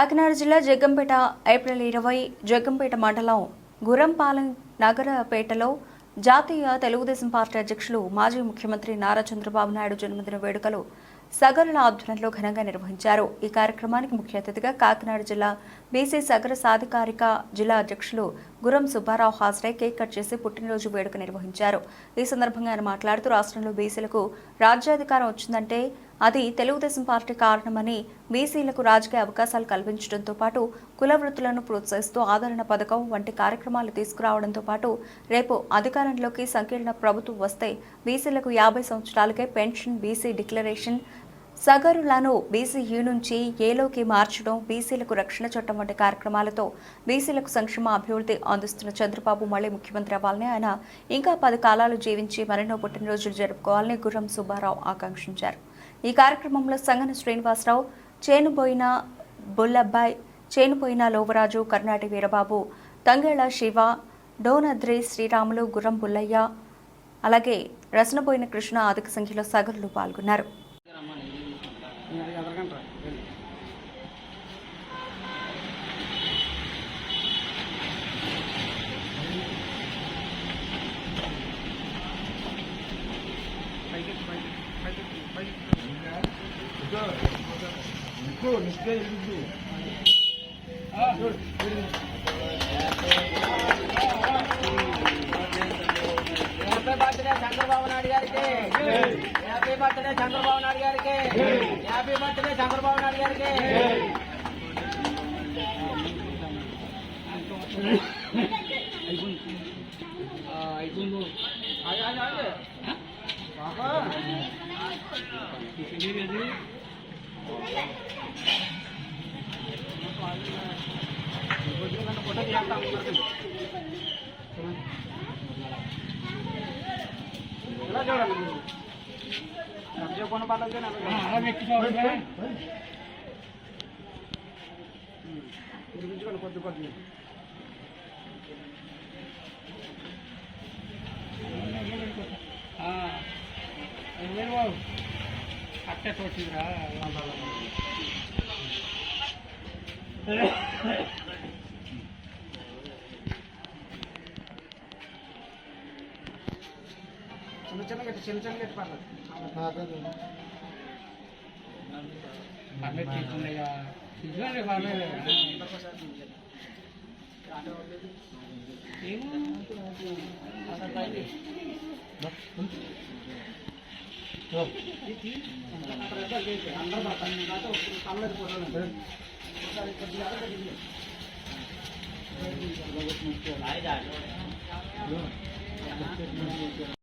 కాకినాడ జిల్లా జగ్గంపేట ఏప్రిల్ 20 జగ్గంపేట మండలం గుర్రంపాలెం నగరపేటలో జాతీయ తెలుగుదేశం పార్టీ అధ్యక్షులు మాజీ ముఖ్యమంత్రి నారా చంద్రబాబు నాయుడు జన్మదిన వేడుకలు సగరుల ఆధ్వర్యంలో ఘనంగా నిర్వహించారు। ఈ కార్యక్రమానికి ముఖ్య అతిథిగా కాకినాడ జిల్లా బీసీ సగర సాధికారిక జిల్లా అధ్యక్షులు గుర్రం సుబ్బారావు హాజరై కేక్ కట్ చేసి పుట్టినరోజు వేడుక నిర్వహించారు। ఈ సందర్భంగా ఆయన మాట్లాడుతూ రాష్ట్రంలో బీసీలకు రాజ్యాధికారం వచ్చిందంటే అది తెలుగుదేశం పార్టీ కారణమని, బీసీలకు రాజకీయ అవకాశాలు కల్పించడంతో పాటు కుల వృత్తులను ప్రోత్సహిస్తూ ఆదరణ పథకం వంటి కార్యక్రమాలు తీసుకురావడంతో పాటు రేపు అధికారంలోకి సంకీర్ణ ప్రభుత్వం వస్తే బీసీలకు 50 సంవత్సరాలకే పెన్షన్, బీసీ డిక్లరేషన్, సగరులను బీసీ నుంచి ఏలోకి మార్చడం, బీసీలకు రక్షణ చట్టం వంటి కార్యక్రమాలతో బీసీలకు సంక్షేమ అభివృద్ధి అందిస్తున్న చంద్రబాబు మళ్లీ ముఖ్యమంత్రి అవ్వాలని, ఆయన ఇంకా 10 కాలాలు జీవించి మరెన్నో పుట్టినరోజులు జరుపుకోవాలని గుర్రం సుబ్బారావు ఆకాంక్షించారు। ఈ కార్యక్రమంలో సంగన శ్రీనివాసరావు, చేనుబోయిన బుల్లబ్బాయ్, చేనుపోయిన లోవరాజు, కర్ణాటి వీరబాబు, తంగేళ్ల శివ, డోనద్రి శ్రీరాములు, గుర్రం బుల్లయ్య, అలాగే రసనబోయిన కృష్ణ అధిక సంఖ్యలో సగరులు పాల్గొన్నారు। చంద్రబాబు నాయుడు గారికి హ్యాపీ బర్త్డే, చంద్రబాబు నాయుడు గారికి హ్యాపీ బర్త్డే, చంద్రబాబు నాయుడు గారికి అట్టే తోటిరా చిన్న చిన్న పర్లేదు అందరూ